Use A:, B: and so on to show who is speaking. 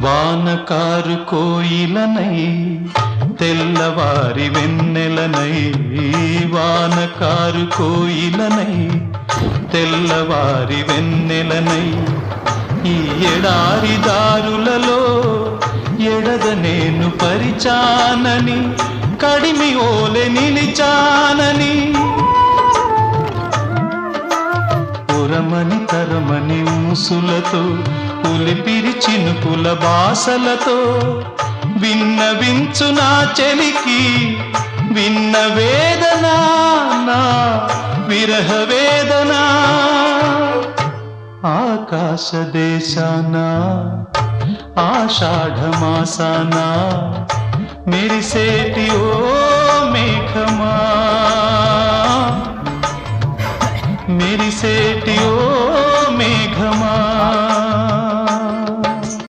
A: వానకారు కోయిలనై తెల్లవారి వెన్నెలనై, వానకారు కోయిలనై తెల్లవారి వెన్నెలనై, ఈ ఎడారి దారులలో ఎడద నేను పరిచానని, కడిమి ఓలె నిలిచానని, పురమని తరమని ఊసులతో పులిపిరి చినుకుల బాసలతో విన్నవించు నా చెలికి విన్న వేదన, నా విరహ వేదన. ఆకాశ దేశాన ఆషాఢమాసాన మెరిసేటి ఓ మేఘమా, మెరిసే